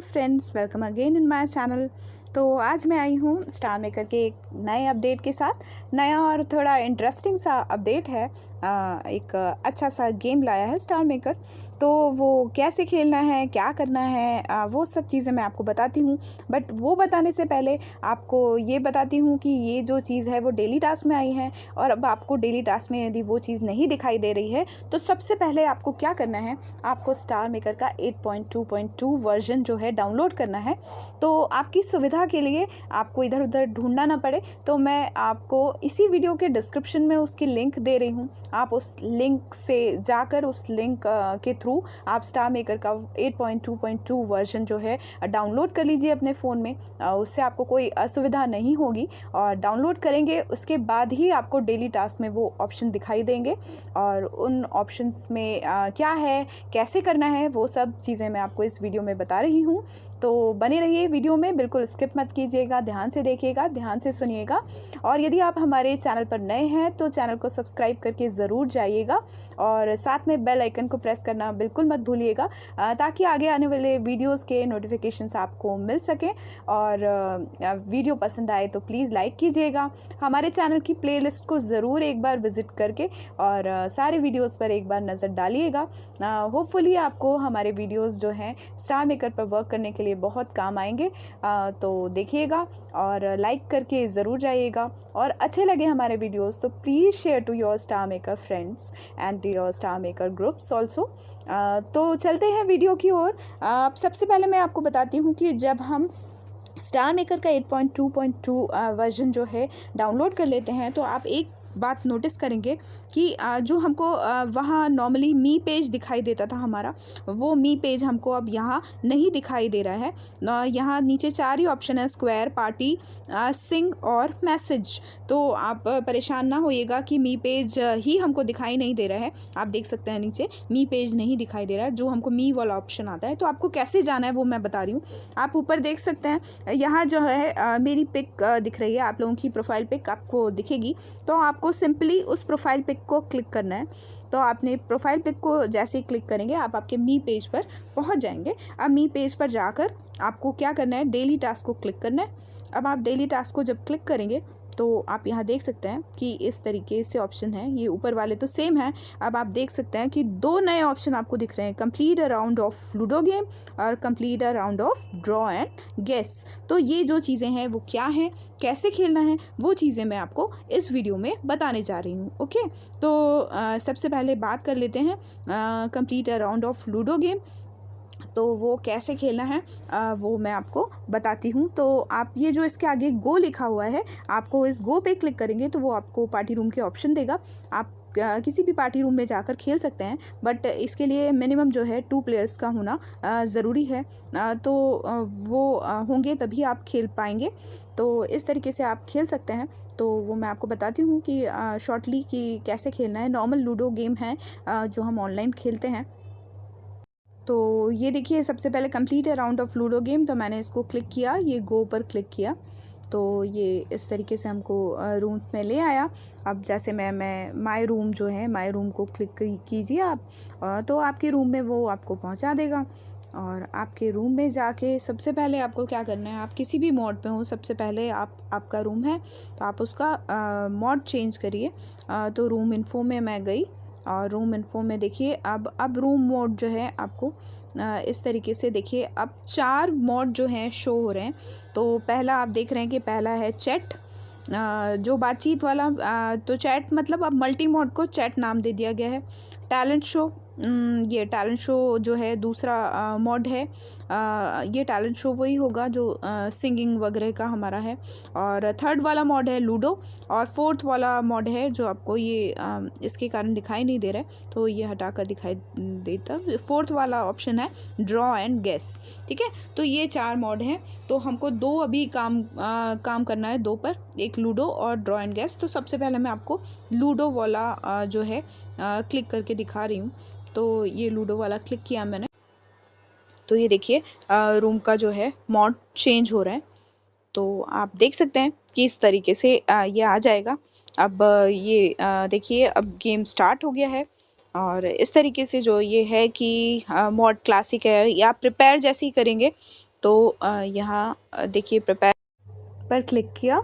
Friends, welcome again in my channel. तो आज मैं आई हूँ स्टार मेकर के एक नए अपडेट के साथ। नया और थोड़ा इंटरेस्टिंग सा अपडेट है। एक अच्छा सा गेम लाया है स्टार मेकर। तो वो कैसे खेलना है, क्या करना है, वो सब चीज़ें मैं आपको बताती हूँ। बट वो बताने से पहले आपको ये बताती हूँ कि ये जो चीज़ है वो डेली टास्क में आई है। और अब आपको डेली टास्क में यदि वो चीज़ नहीं दिखाई दे रही है तो सबसे पहले आपको क्या करना है, आपको स्टार मेकर का 8.2.2 वर्जन जो है डाउनलोड करना है। तो आपकी सुविधा के लिए आपको इधर उधर ढूंढना ना पड़े, तो मैं आपको इसी वीडियो के डिस्क्रिप्शन में उसकी लिंक दे रही हूँ। आप उस लिंक से जाकर उस लिंक के थ्रू आप स्टार मेकर का 8.2.2 वर्जन जो है डाउनलोड कर लीजिए अपने फ़ोन में। उससे आपको कोई असुविधा नहीं होगी। और डाउनलोड करेंगे उसके बाद ही आपको डेली टास्क में वो ऑप्शन दिखाई देंगे। और उन ऑप्शंस में क्या है, कैसे करना है, वो सब चीज़ें मैं आपको इस वीडियो में बता रही हूँ। तो बने रहिए वीडियो में, बिल्कुल स्किप मत कीजिएगा, ध्यान से देखिएगा, ध्यान से सुनिएगा। और यदि आप हमारे चैनल पर नए हैं तो चैनल को सब्सक्राइब करके ज़रूर जाइएगा और साथ में बेल आइकन को प्रेस करना बिल्कुल मत भूलिएगा, ताकि आगे आने वाले वीडियोस के नोटिफिकेशंस आपको मिल सकें। और वीडियो पसंद आए तो प्लीज़ लाइक कीजिएगा। हमारे चैनल की प्लेलिस्ट को ज़रूर एक बार विज़िट करके और सारे वीडियोस पर एक बार नज़र डालिएगा। होपफुली आपको हमारे वीडियोस जो हैं स्टार मेकर पर वर्क करने के लिए बहुत काम आएंगे। तो देखिएगा और लाइक करके ज़रूर जाइएगा। और अच्छे लगे हमारे वीडियोस तो please share to your star maker friends and to your star maker groups also. तो चलते हैं वीडियो की ओर। सबसे पहले मैं आपको बताती हूँ कि जब हम स्टार मेकर का 8.2.2 वर्जन जो है डाउनलोड कर लेते हैं तो आप एक बात नोटिस करेंगे कि जो हमको वहाँ नॉर्मली मी पेज दिखाई देता था हमारा, वो मी पेज हमको अब यहाँ नहीं दिखाई दे रहा है। यहाँ नीचे 4 ही ऑप्शन है, स्क्वायर, पार्टी, सिंग और मैसेज। तो आप परेशान ना होइएगा कि मी पेज ही हमको दिखाई नहीं दे रहा है। आप देख सकते हैं नीचे मी पेज नहीं दिखाई दे रहा है, जो हमको मी वाला ऑप्शन आता है। तो आपको कैसे जाना है वो मैं बता रही हूँ। आप ऊपर देख सकते हैं, यहाँ जो है मेरी पिक दिख रही है, आप लोगों की प्रोफाइल पिक आपको दिखेगी। तो आपको सिंपली उस प्रोफाइल पिक को क्लिक करना है। तो आपने प्रोफाइल पिक को जैसे ही क्लिक करेंगे आप आपके मी पेज पर पहुंच जाएंगे। अब मी पेज पर जाकर आपको क्या करना है, डेली टास्क को क्लिक करना है। अब आप डेली टास्क को जब क्लिक करेंगे तो आप यहाँ देख सकते हैं कि इस तरीके से ऑप्शन है। ये ऊपर वाले तो सेम है। अब आप देख सकते हैं कि 2 नए ऑप्शन आपको दिख रहे हैं, complete a round of ludo game और complete a round of draw and guess. तो ये जो चीज़ें हैं वो क्या हैं, कैसे खेलना है, वो चीज़ें मैं आपको इस वीडियो में बताने जा रही हूँ। ओके, तो सबसे पहले बात कर लेते हैं complete a round of ludo game. तो वो कैसे खेलना है वो मैं आपको बताती हूँ। तो आप ये जो इसके आगे गो लिखा हुआ है, आपको इस गो पे क्लिक करेंगे तो वो आपको पार्टी रूम के ऑप्शन देगा। आप किसी भी पार्टी रूम में जाकर खेल सकते हैं, बट इसके लिए मिनिमम जो है 2 प्लेयर्स का होना ज़रूरी है। तो वो होंगे तभी आप खेल पाएंगे। तो इस तरीके से आप खेल सकते हैं। तो वो मैं आपको बताती हूँ कि शॉर्टली कि कैसे खेलना है। नॉर्मल लूडो गेम है जो हम ऑनलाइन खेलते हैं। तो ये देखिए, सबसे पहले कंप्लीट है राउंड ऑफ लूडो गेम। तो मैंने इसको क्लिक किया, ये गो पर क्लिक किया तो ये इस तरीके से हमको रूम में ले आया। अब जैसे मैं माय रूम जो है, माय रूम को क्लिक कीजिए आप, तो आपके रूम में वो आपको पहुंचा देगा। और आपके रूम में जाके सबसे पहले आपको क्या करना है, आप किसी भी मोड पे हो, सबसे पहले आपका रूम है तो आप उसका मोड चेंज करिए। तो रूम इन्फो में मैं गई और रूम इन्फो में देखिए अब रूम मोड जो है आपको इस तरीके से देखिए, अब 4 मोड जो हैं शो हो रहे हैं। तो पहला आप देख रहे हैं कि पहला है चैट, जो बातचीत वाला। तो चैट मतलब अब मल्टी मोड को चैट नाम दे दिया गया है। टैलेंट शो, ये टैलेंट शो जो है दूसरा मोड है। ये टैलेंट शो वही होगा जो सिंगिंग वगैरह का हमारा है। और थर्ड वाला मोड है लूडो। और फोर्थ वाला मोड है जो आपको ये इसके कारण दिखाई नहीं दे रहा है, तो ये हटाकर दिखाई देता। फोर्थ वाला ऑप्शन है ड्रॉ एंड गेस। ठीक है, तो ये 4 मोड हैं। तो हमको 2 अभी काम करना है, 2 पर, एक लूडो और ड्रॉ एंड गेस। तो सबसे पहले मैं आपको लूडो वाला जो है क्लिक करके दिखा रही हूँ। तो ये लूडो वाला क्लिक किया मैंने, तो ये देखिए रूम का जो है मोड चेंज हो रहा है। तो आप देख सकते हैं कि इस तरीके से ये आ जाएगा। अब ये देखिए अब गेम स्टार्ट हो गया है। और इस तरीके से जो ये है कि मॉड क्लासिक है या प्रिपेयर जैसे ही करेंगे तो यहाँ देखिए प्रिपेयर पर क्लिक किया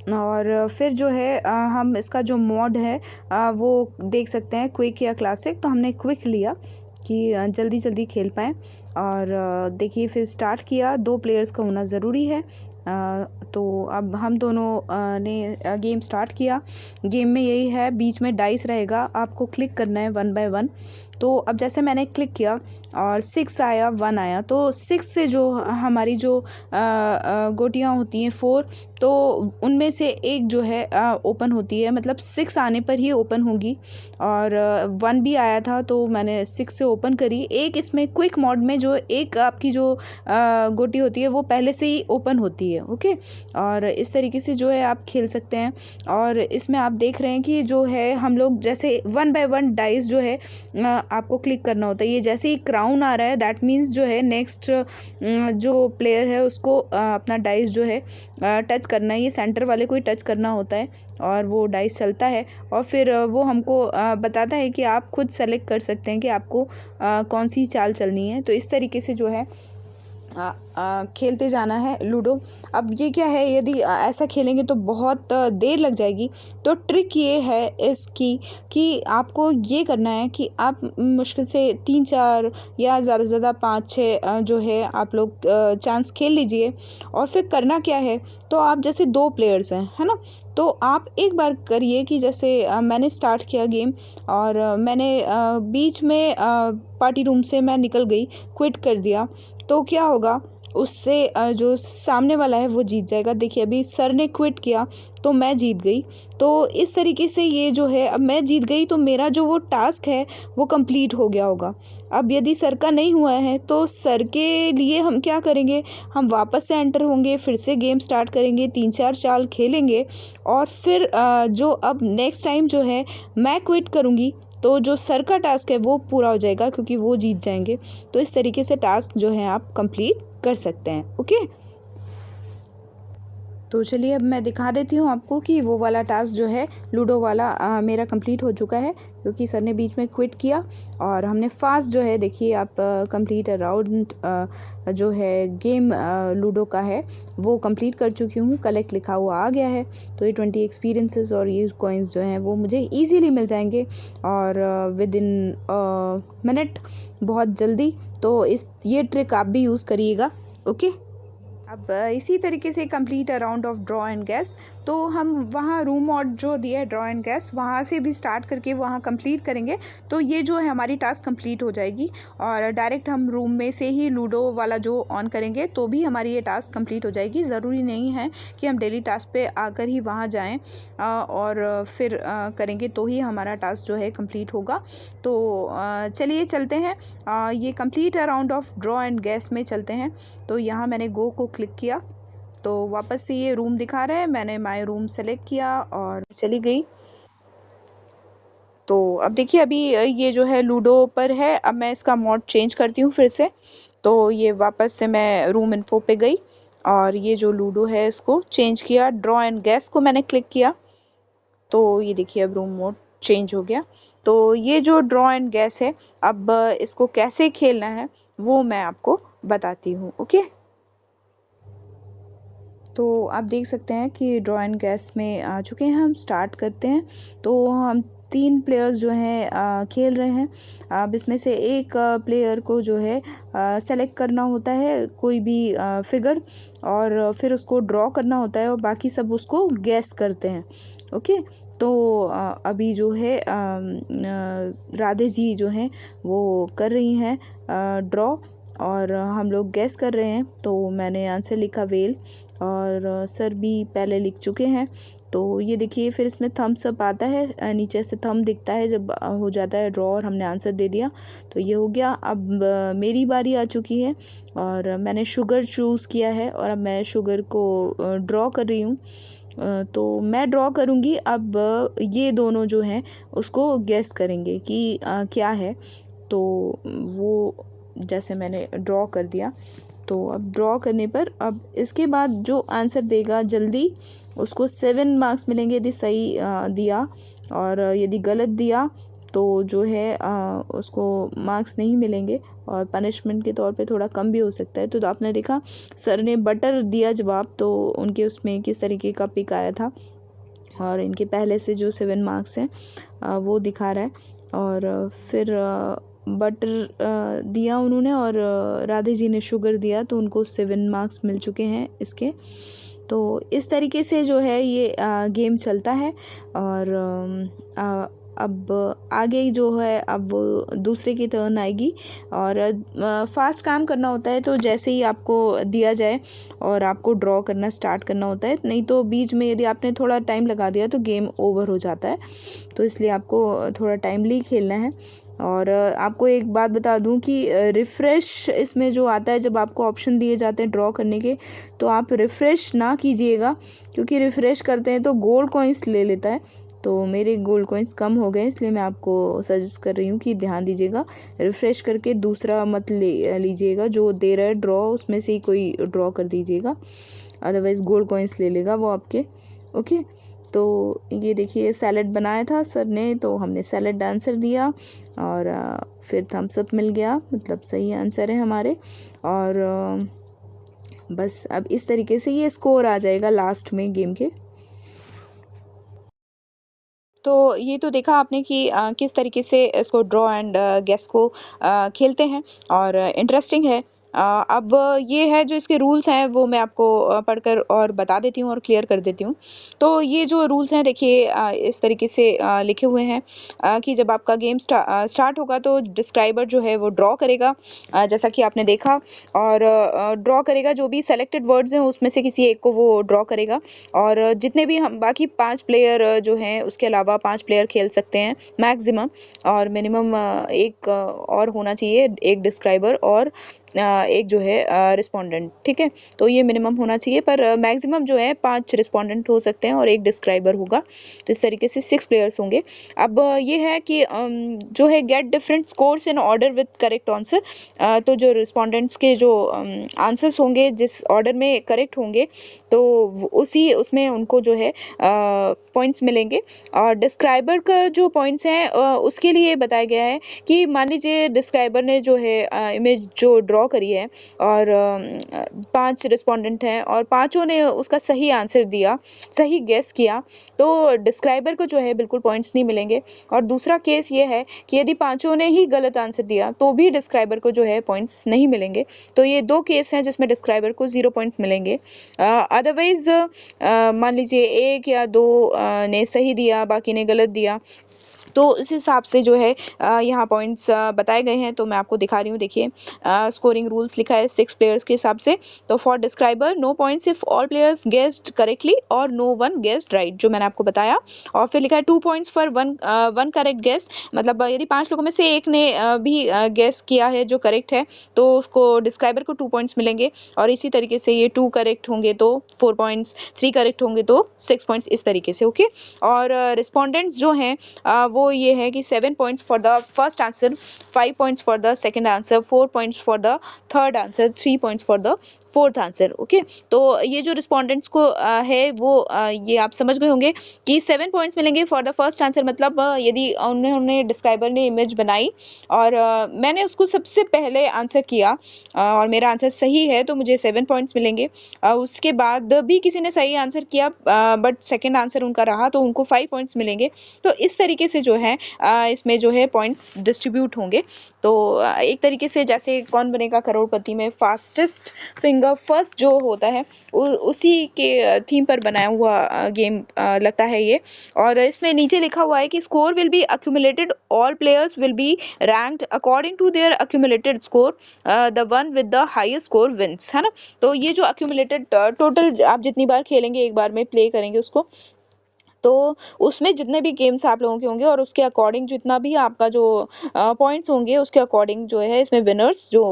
और फिर जो है हम इसका जो मोड है वो देख सकते हैं क्विक या क्लासिक। तो हमने क्विक लिया कि जल्दी जल्दी खेल पाएँ। और देखिए फिर स्टार्ट किया। 2 प्लेयर्स का होना ज़रूरी है। तो अब हम दोनों ने गेम स्टार्ट किया। गेम में यही है, बीच में डाइस रहेगा, आपको क्लिक करना है 1 बाय 1। तो अब जैसे मैंने क्लिक किया और 6 आया, 1 आया, तो 6 से जो हमारी जो गोटियाँ होती हैं 4, तो उनमें से एक जो है ओपन होती है, मतलब 6 आने पर ही ओपन होगी। और 1 भी आया था तो मैंने 6 से ओपन करी। एक इसमें क्विक मोड में जो एक आपकी जो गोटी होती है वो पहले से ही ओपन होती है। ओके, और इस तरीके से जो है आप खेल सकते हैं। और इसमें आप देख रहे हैं कि जो है हम लोग जैसे 1 बाय 1 डाइस जो है आपको क्लिक करना होता है। ये जैसे ही क्राउन आ रहा है दैट मीन्स जो है नेक्स्ट जो प्लेयर है उसको अपना डाइस जो है टच करना है। ये सेंटर वाले को ही टच करना होता है और वो डाइस चलता है और फिर वो हमको बताता है कि आप खुद सेलेक्ट कर सकते हैं कि आपको कौन सी चाल चलनी है। तो इस तरीके से जो है खेलते जाना है लूडो। अब ये क्या है, यदि ऐसा खेलेंगे तो बहुत देर लग जाएगी। तो ट्रिक ये है इसकी कि आपको ये करना है कि आप मुश्किल से 3-4 या ज़्यादा से ज़्यादा 5-6 जो है आप लोग चांस खेल लीजिए। और फिर करना क्या है, तो आप जैसे 2 प्लेयर्स हैं, है ना, तो आप एक बार करिए कि जैसे मैंने स्टार्ट किया गेम और मैंने बीच में पार्टी रूम से मैं निकल गई, क्विट कर दिया। तो क्या होगा, उससे जो सामने वाला है वो जीत जाएगा। देखिए अभी सर ने क्विट किया तो मैं जीत गई। तो इस तरीके से ये जो है, अब मैं जीत गई तो मेरा जो वो टास्क है वो कंप्लीट हो गया होगा। अब यदि सर का नहीं हुआ है तो सर के लिए हम क्या करेंगे, हम वापस से एंटर होंगे, फिर से गेम स्टार्ट करेंगे, 3-4 चाल खेलेंगे और फिर जो अब नेक्स्ट टाइम जो है मैं क्विट करूँगी तो जो सर का टास्क है वो पूरा हो जाएगा क्योंकि वो जीत जाएंगे। तो इस तरीके से टास्क जो है आप कंप्लीट कर सकते हैं। ओके, तो चलिए अब मैं दिखा देती हूँ आपको कि वो वाला टास्क जो है लूडो वाला मेरा कंप्लीट हो चुका है क्योंकि सर ने बीच में क्विट किया और हमने फास्ट जो है, देखिए आप कंप्लीट राउंड जो है गेम लूडो का है वो कंप्लीट कर चुकी हूँ। कलेक्ट लिखा हुआ आ गया है। तो ये 20 एक्सपीरियंसेस और ये कॉइन्स जो हैं वो मुझे ईजीली मिल जाएंगे और विद इन मिनट, बहुत जल्दी। तो ये ट्रिक आप भी यूज़ करिएगा। ओके, अब इसी तरीके से complete a round of draw and gas. तो हम वहाँ रूम मोड जो दिया है ड्रॉ एंड गैस, वहाँ से भी स्टार्ट करके वहाँ कंप्लीट करेंगे तो ये जो है हमारी टास्क कंप्लीट हो जाएगी। और डायरेक्ट हम रूम में से ही लूडो वाला जो ऑन करेंगे तो भी हमारी ये टास्क कंप्लीट हो जाएगी। ज़रूरी नहीं है कि हम डेली टास्क पे आकर ही वहाँ जाएँ और फिर करेंगे तो ही हमारा टास्क जो है कंप्लीट होगा। तो चलिए चलते हैं, ये complete a round of draw and gas में चलते हैं। तो यहाँ मैंने गो को क्लिक किया तो वापस से ये रूम दिखा रहा है। मैंने माय रूम सेलेक्ट किया और चली गई। तो अब देखिए अभी ये जो है लूडो पर है। अब मैं इसका मोड चेंज करती हूँ फिर से। तो ये वापस से मैं रूम इन्फो पे गई और ये जो लूडो है इसको चेंज किया। ड्रॉ एंड गैस को मैंने क्लिक किया तो ये देखिए अब रूम मोड चेंज हो गया। तो ये जो ड्रॉ एंड गैस है, अब इसको कैसे खेलना है वो मैं आपको बताती हूँ। ओके, तो आप देख सकते हैं कि ड्रॉ एंड गैस में आ चुके हैं। हम स्टार्ट करते हैं। तो हम 3 प्लेयर्स जो हैं खेल रहे हैं। अब इसमें से एक प्लेयर को जो है सेलेक्ट करना होता है कोई भी फिगर और फिर उसको ड्रॉ करना होता है और बाकी सब उसको गैस करते हैं। ओके, तो अभी जो है राधे जी जो हैं वो कर रही हैं ड्रॉ और हम लोग गैस कर रहे हैं। तो मैंने आंसर लिखा वेल और सर भी पहले लिख चुके हैं। तो ये देखिए फिर इसमें थम्स अप आता है, नीचे से थंब दिखता है जब हो जाता है ड्रॉ और हमने आंसर दे दिया। तो ये हो गया। अब मेरी बारी आ चुकी है और मैंने शुगर चूज़ किया है और अब मैं शुगर को ड्रॉ कर रही हूँ। तो मैं ड्रॉ करूँगी। अब ये दोनों जो हैं उसको गेस करेंगे कि क्या है। तो वो जैसे मैंने ड्रॉ कर दिया। तो अब ड्रॉ करने पर अब इसके बाद जो आंसर देगा जल्दी उसको 7 मार्क्स मिलेंगे यदि सही दिया, और यदि गलत दिया तो जो है उसको मार्क्स नहीं मिलेंगे और पनिशमेंट के तौर पे थोड़ा कम भी हो सकता है। तो आपने देखा सर ने बटर दिया जवाब, तो उनके उसमें किस तरीके का पिक आया था और इनके पहले से जो 7 मार्क्स हैं वो दिखा रहा है। और फिर बटर दिया उन्होंने और राधे जी ने शुगर दिया, तो उनको 7 मार्क्स मिल चुके हैं इसके। तो इस तरीके से जो है ये गेम चलता है। और अब आगे जो है अब वो दूसरे की टर्न आएगी और फास्ट काम करना होता है। तो जैसे ही आपको दिया जाए और आपको ड्रॉ करना स्टार्ट करना होता है, नहीं तो बीच में यदि आपने थोड़ा टाइम लगा दिया तो गेम ओवर हो जाता है। तो इसलिए आपको थोड़ा टाइमली खेलना है। और आपको एक बात बता दूं कि रिफ़्रेश इसमें जो आता है, जब आपको ऑप्शन दिए जाते हैं ड्रॉ करने के, तो आप रिफ़्रेश ना कीजिएगा, क्योंकि रिफ़्रेश करते हैं तो गोल्ड कॉइन्स ले लेता है। तो मेरे गोल्ड कॉइन्स कम हो गए, इसलिए मैं आपको सजेस्ट कर रही हूँ कि ध्यान दीजिएगा। रिफ़्रेश करके दूसरा मत लीजिएगा, जो दे रहा है ड्रॉ उसमें से ही कोई ड्रॉ कर दीजिएगा, अदरवाइज़ गोल्ड कॉइन्स ले लेगा वो आपके। ओके, तो ये देखिए सैलेड बनाया था सर ने, तो हमने सैलेड आंसर दिया और फिर थम्स अप मिल गया, मतलब सही आंसर है हमारे। और बस अब इस तरीके से ये स्कोर आ जाएगा लास्ट में गेम के। तो ये तो देखा आपने कि किस तरीके से इसको ड्रॉ एंड गेस को खेलते हैं और इंटरेस्टिंग है। अब ये है जो इसके रूल्स हैं वो मैं आपको पढ़कर और बता देती हूँ और क्लियर कर देती हूँ। तो ये जो रूल्स हैं देखिए इस तरीके से लिखे हुए हैं कि जब आपका गेम स्टार्ट होगा तो डिस्क्राइबर जो है वो ड्रॉ करेगा, जैसा कि आपने देखा। और ड्रॉ करेगा, जो भी सेलेक्टेड वर्ड्स हैं उसमें से किसी एक को वो ड्रॉ करेगा। और जितने भी हम बाकी 5 प्लेयर जो हैं, उसके अलावा 5 प्लेयर खेल सकते हैं मैक्सिमम। और मिनिमम एक और होना चाहिए, एक डिस्क्राइबर और एक जो है रिस्पोंडेंट, ठीक है। तो ये मिनिमम होना चाहिए, पर मैक्सिमम जो है 5 रिस्पोंडेंट हो सकते हैं और एक डिस्क्राइबर होगा। तो इस तरीके से 6 प्लेयर्स होंगे। अब ये है कि जो है get different scores in order with correct answer. तो जो रिस्पोंडेंट्स के जो आंसर्स होंगे जिस ऑर्डर में करेक्ट होंगे, तो उसी उसमें उनको जो है पॉइंट्स मिलेंगे। और डिस्क्राइबर का जो पॉइंट्स हैं उसके लिए बताया गया है कि मान लीजिए डिस्क्राइबर ने जो है इमेज जो ड्रॉ करी है और 5 रिस्पोंडेंट हैं और पांचों ने उसका सही आंसर दिया, सही गेस किया, तो डिस्क्राइबर को जो है बिल्कुल पॉइंट्स नहीं मिलेंगे। और दूसरा केस ये है कि यदि पांचों ने ही गलत आंसर दिया तो भी डिस्क्राइबर को जो है पॉइंट्स नहीं मिलेंगे। तो ये 2 केस हैं जिसमें डिस्क्राइबर को 0 पॉइंट्स मिलेंगे। अदरवाइज मान लीजिए 1 या 2 ने सही दिया, बाकी ने गलत दिया, तो इस हिसाब से जो है यहाँ पॉइंट्स बताए गए हैं। तो मैं आपको दिखा रही हूँ, देखिए स्कोरिंग रूल्स लिखा है 6 प्लेयर्स के हिसाब से। तो for describer no points if all players guessed correctly और नो वन गेस्ड राइट, जो मैंने आपको बताया। और फिर लिखा है 2 points for one correct guess, मतलब यदि 5 लोगों में से एक ने भी गेस किया है जो करेक्ट है, तो उसको डिस्क्राइबर को 2 पॉइंट्स मिलेंगे। और इसी तरीके से ये 2 करेक्ट होंगे तो 4 पॉइंट्स, 3 करेक्ट होंगे तो 6 पॉइंट्स, इस तरीके से। ओके, और रिस्पोंडेंट्स जो हैं वो ये है कि 7 points for the first answer, 5 points for the second answer, 4 points for the third answer, 3 points for the fourth answer. Okay, तो ये जो रिस्पोंडेंट्स को है वो ये आप समझ गए होंगे कि 7 पॉइंट्स मिलेंगे फॉर द फर्स्ट आंसर, मतलब यदि उन्होंने डिस्क्राइबर ने इमेज बनाई और मैंने उसको सबसे पहले आंसर किया और मेरा आंसर सही है तो मुझे 7 पॉइंट्स मिलेंगे। उसके बाद भी किसी ने सही आंसर किया बट सेकंड आंसर उनका रहा तो उनको 5 पॉइंट्स मिलेंगे। तो इस तरीके से जो है इसमें जो है पॉइंट्स डिस्ट्रीब्यूट होंगे। तो एक तरीके से जैसे कौन बनेगा करोड़पति में फास्टेस्ट फिंगर फर्स्ट जो होता है उसी के थीम पर बनाया हुआ गेम लगता है ये। और इसमें नीचे लिखा हुआ है कि score will be accumulated, all players will be ranked according to their accumulated score, the one with the highest score wins, है ना। तो ये जो अक्यूमुलेटेड टोटल आप जितनी बार खेलेंगे, एक बार में प्ले करेंगे उसको, तो उसमें जितने भी गेम्स आप लोगों के होंगे और उसके अकॉर्डिंग जितना भी आपका जो पॉइंट्स होंगे उसके अकॉर्डिंग जो है इसमें विनर्स जो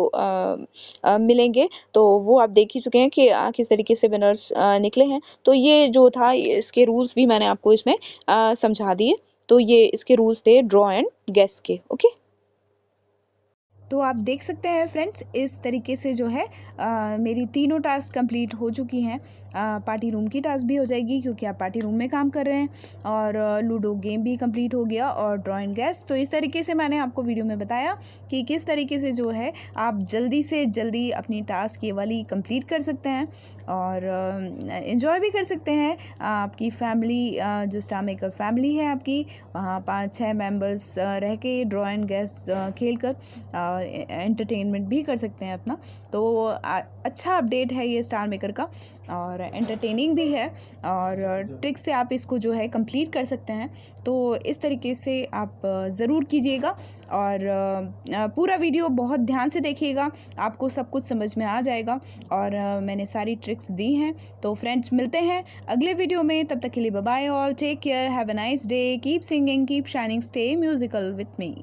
मिलेंगे। तो वो आप देख ही चुके हैं कि किस तरीके से विनर्स निकले हैं। तो ये जो था इसके रूल्स भी मैंने आपको इसमें समझा दिए। तो ये इसके रूल्स थे ड्रॉ एंड गेस के। ओके। तो आप देख सकते हैं फ्रेंड्स, इस तरीके से जो है मेरी तीनों टास्क कंप्लीट हो चुकी हैं। पार्टी रूम की टास्क भी हो जाएगी क्योंकि आप पार्टी रूम में काम कर रहे हैं, और लूडो गेम भी कंप्लीट हो गया, और ड्रॉ एंड गेस। तो इस तरीके से मैंने आपको वीडियो में बताया कि किस तरीके से जो है आप जल्दी से जल्दी अपनी टास्क ये वाली कंप्लीट कर सकते हैं और इन्जॉय भी कर सकते हैं। आपकी फैमिली, जो स्टार मेकर फैमिली है आपकी, वहाँ 5-6 मेंबर्स रह के ड्रॉ एंड गेस खेल कर एंटरटेनमेंट भी कर सकते हैं अपना। तो अच्छा अपडेट है ये स्टार मेकर का, और एंटरटेनिंग भी है, और ट्रिक से आप इसको जो है कंप्लीट कर सकते हैं। तो इस तरीके से आप ज़रूर कीजिएगा, और पूरा वीडियो बहुत ध्यान से देखिएगा, आपको सब कुछ समझ में आ जाएगा, और मैंने सारी ट्रिक्स दी हैं। तो फ्रेंड्स, मिलते हैं अगले वीडियो में, तब तक के लिए bye bye all, take care, have a nice day, keep singing, keep shining, stay musical with me.